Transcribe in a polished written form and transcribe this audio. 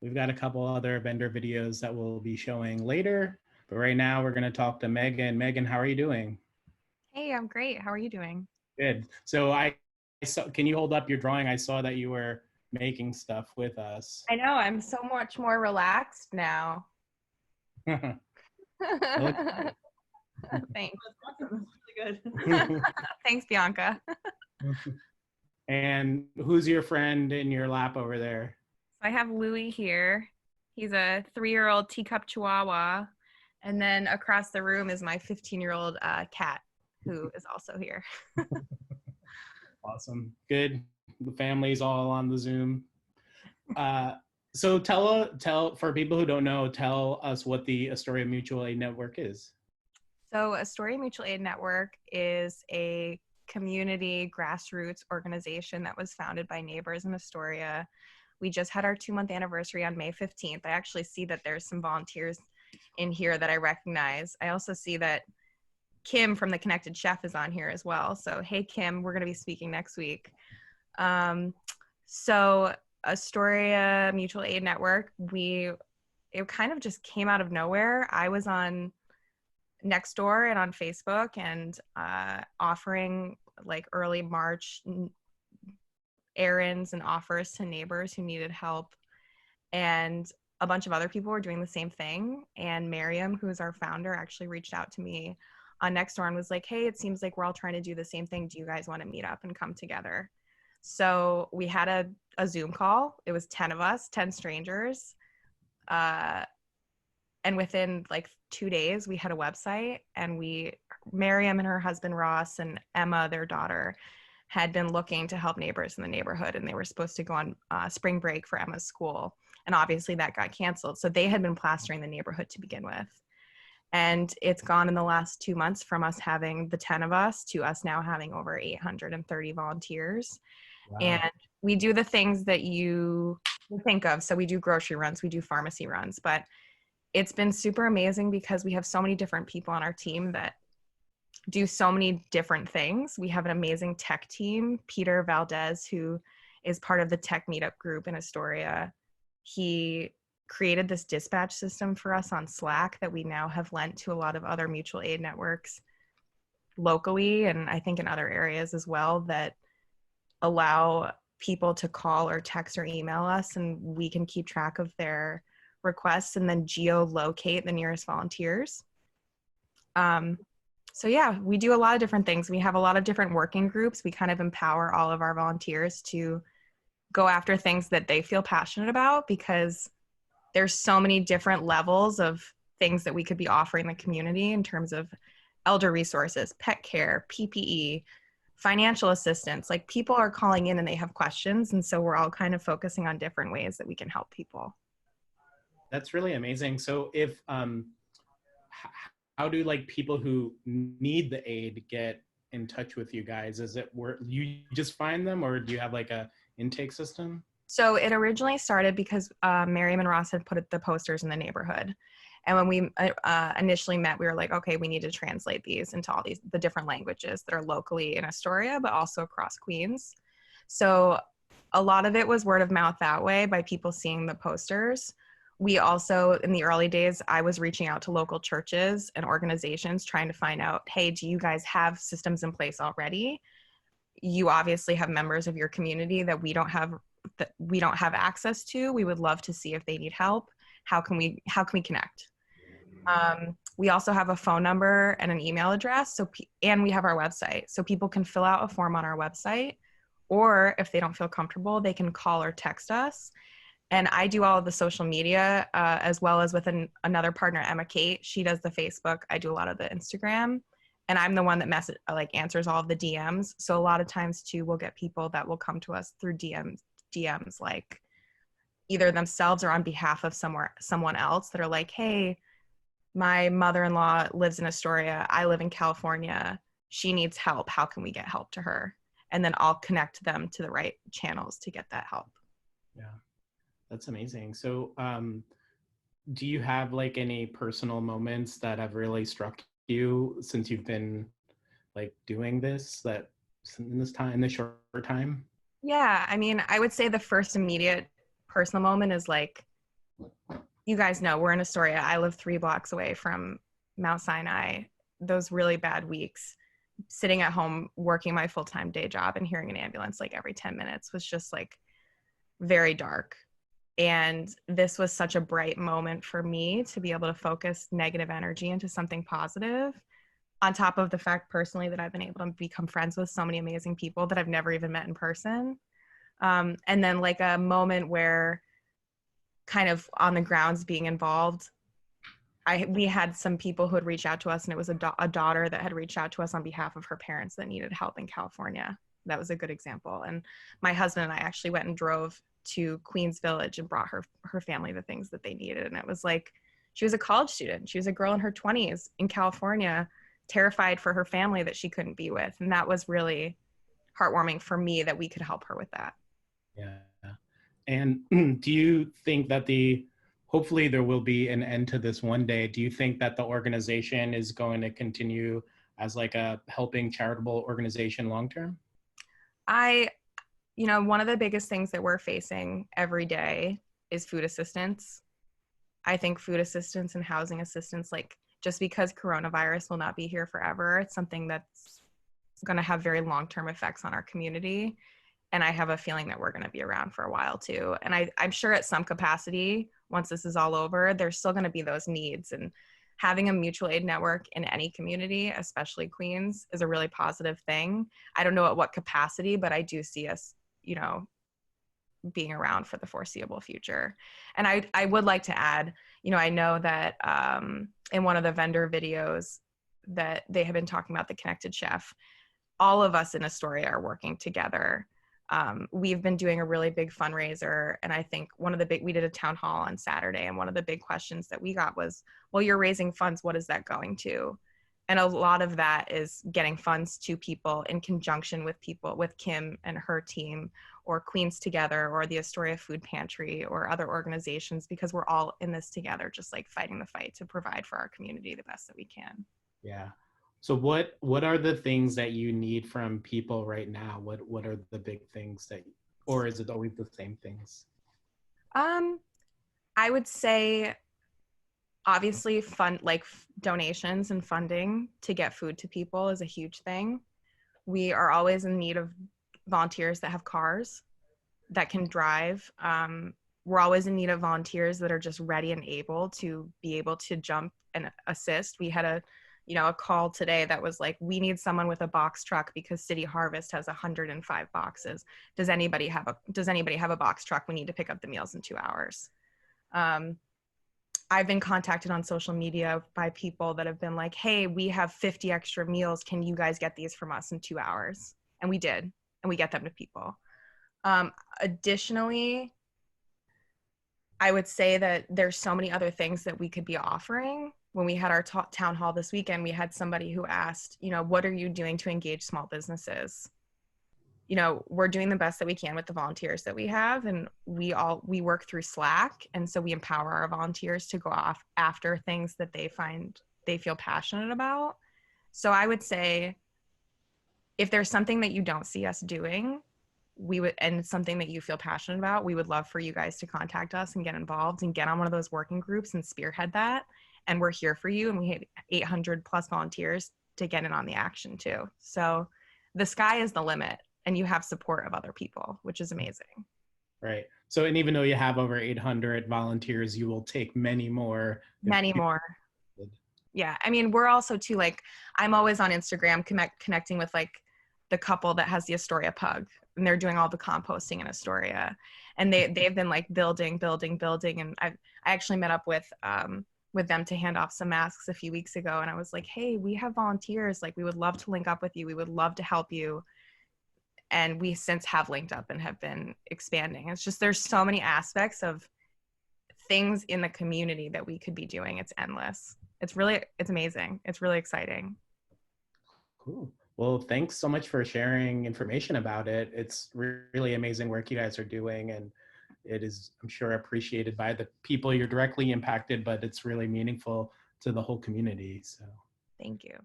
We've got a couple other vendor videos that we'll be showing later, but right now we're going to talk to Meghan. Meghan, how are you doing? Hey, I'm great. How are you doing? Good. So I saw, can you hold up your drawing? I saw that you were making stuff with us. I know, I'm so much more relaxed now. It looks Thanks. That's awesome. That's really good. good. Thanks, Bianca. And who's your friend in your lap over there? I have Louie here. He's a 3-year-old teacup chihuahua. And then across the room is my 15-year-old cat, who is also here. Awesome. Good. The family's all on the Zoom. So tell for people who don't know, tell us what the Astoria Mutual Aid Network is. So Astoria Mutual Aid Network is a community grassroots organization that was founded by neighbors in Astoria. We just had our 2-month anniversary on May 15th. I actually see that there's some volunteers in here that I recognize. I also see that Kim from the Connected Chef is on here as well. So hey, Kim, we're going to be speaking next week. So Astoria Mutual Aid Network, it kind of just came out of nowhere. I was on Nextdoor and on Facebook and offering like early March errands and offers to neighbors who needed help. And a bunch of other people were doing the same thing. And Miriam, who is our founder, actually reached out to me on Nextdoor and was like, hey, it seems like we're all trying to do the same thing. Do you guys want to meet up and come together? So we had a Zoom call. It was 10 of us, 10 strangers. And within like 2 days, we had a website, and Miriam and her husband Ross and Emma, their daughter, had been looking to help neighbors in the neighborhood, and they were supposed to go on spring break for Emma's school. And obviously that got canceled. So they had been plastering the neighborhood to begin with. And it's gone in the last 2 months from us having the 10 of us to us now having over 830 volunteers. Wow. And we do the things that you think of. So we do grocery runs, we do pharmacy runs, but it's been super amazing because we have so many different people on our team that do so many different things. We have an amazing tech team, Peter Valdez, who is part of the tech meetup group in Astoria. He created this dispatch system for us on Slack that we now have lent to a lot of other mutual aid networks locally, and I think in other areas as well, that allow people to call or text or email us, and we can keep track of their requests and then geolocate the nearest volunteers. So yeah, we do a lot of different things. We have a lot of different working groups. We kind of empower all of our volunteers to go after things that they feel passionate about, because there's so many different levels of things that we could be offering the community in terms of elder resources, pet care, PPE, financial assistance. Like, people are calling in and they have questions. And so we're all kind of focusing on different ways that we can help people. That's really amazing. So if, how do like people who need the aid get in touch with you guys? Is it where you just find them, or do you have like a intake system? So it originally started because Miriam and Ross had put the posters in the neighborhood. And when we initially met, we were like, okay, we need to translate these into all the different languages that are locally in Astoria, but also across Queens. So a lot of it was word of mouth that way, by people seeing the posters. We also, in the early days, I was reaching out to local churches and organizations trying to find out, hey, do you guys have systems in place already? You obviously have members of your community that we don't have access to. We would love to see if they need help. How can we connect? We also have a phone number and an email address. And we have our website. So people can fill out a form on our website, or if they don't feel comfortable, they can call or text us. And I do all of the social media, as well as with another partner, Emma Kate. She does the Facebook. I do a lot of the Instagram. And I'm the one that answers all of the DMs. So a lot of times too, we'll get people that will come to us through DMs, like either themselves or on behalf of someone else, that are like, hey, my mother-in-law lives in Astoria. I live in California. She needs help. How can we get help to her? And then I'll connect them to the right channels to get that help. Yeah, that's amazing. So do you have like any personal moments that have really struck you since you've been like doing this, in this short time? Yeah, I mean, I would say the first immediate personal moment is like you guys know we're in Astoria. I live 3 blocks away from Mount Sinai. Those really bad weeks, sitting at home working my full-time day job and hearing an ambulance like every 10 minutes was just like very dark. And this was such a bright moment for me to be able to focus negative energy into something positive, on top of the fact personally that I've been able to become friends with so many amazing people that I've never even met in person. And then like a moment where kind of on the grounds being involved, we had some people who had reached out to us, and it was a daughter that had reached out to us on behalf of her parents that needed help in California. That was a good example. And my husband and I actually went and drove to Queens Village and brought her family the things that they needed. And it was like, she was a college student. She was a girl in her 20s in California, terrified for her family that she couldn't be with. And that was really heartwarming for me that we could help her with that. Yeah. And do you think that hopefully there will be an end to this one day. Do you think that the organization is going to continue as like a helping charitable organization long-term? One of the biggest things that we're facing every day is food assistance. I think food assistance and housing assistance, like just because coronavirus will not be here forever, it's something that's going to have very long-term effects on our community. And I have a feeling that we're going to be around for a while too. And I'm sure at some capacity, once this is all over, there's still going to be those needs. And having a mutual aid network in any community, especially Queens, is a really positive thing. I don't know at what capacity, but I do see us, being around for the foreseeable future. And I would like to add, I know that in one of the vendor videos that they have been talking about the Connected Chef, all of us in Astoria are working together. We've been doing a really big fundraiser, and I think we did a town hall on Saturday, and one of the big questions that we got was, well, you're raising funds, what is that going to? And a lot of that is getting funds to people in conjunction with people, with Kim and her team, or Queens Together, or the Astoria Food Pantry, or other organizations, because we're all in this together, just like fighting the fight to provide for our community the best that we can. Yeah. So what are the things that you need from people right now? What are the big things or is it always the same things? I would say obviously donations and funding to get food to people is a huge thing. We are always in need of volunteers that have cars that can drive. We're always in need of volunteers that are just ready and able to jump and assist. We had a call today that was like, we need someone with a box truck because City Harvest has 105 boxes. Does anybody have a box truck? We need to pick up the meals in 2 hours. I've been contacted on social media by people that have been like, hey, we have 50 extra meals. Can you guys get these from us in 2 hours? And we did, and we get them to people. Additionally, I would say that there's so many other things that we could be offering. When we had our town hall this weekend, we had somebody who asked, what are you doing to engage small businesses? We're doing the best that we can with the volunteers that we have, and we work through Slack. And so we empower our volunteers to go off after things that they feel passionate about. So I would say, if there's something that you don't see us doing, and it's something that you feel passionate about, we would love for you guys to contact us and get involved and get on one of those working groups and spearhead that. And we're here for you. And we have 800 plus volunteers to get in on the action too. So the sky is the limit, and you have support of other people, which is amazing. Right. So, and even though you have over 800 volunteers, you will take many more. Many more. Yeah. I mean, we're also too, like, I'm always on Instagram connecting with like the couple that has the Astoria pug, and they're doing all the composting in Astoria, and they've been like building. And I actually met up with them to hand off some masks a few weeks ago. And I was like, hey, we have volunteers. Like, we would love to link up with you. We would love to help you. And we since have linked up and have been expanding. It's just, there's so many aspects of things in the community that we could be doing. It's endless. It's amazing. It's really exciting. Cool. Well, thanks so much for sharing information about it. It's really amazing work you guys are doing, and it is, I'm sure, appreciated by the people you're directly impacted, but it's really meaningful to the whole community. So thank you.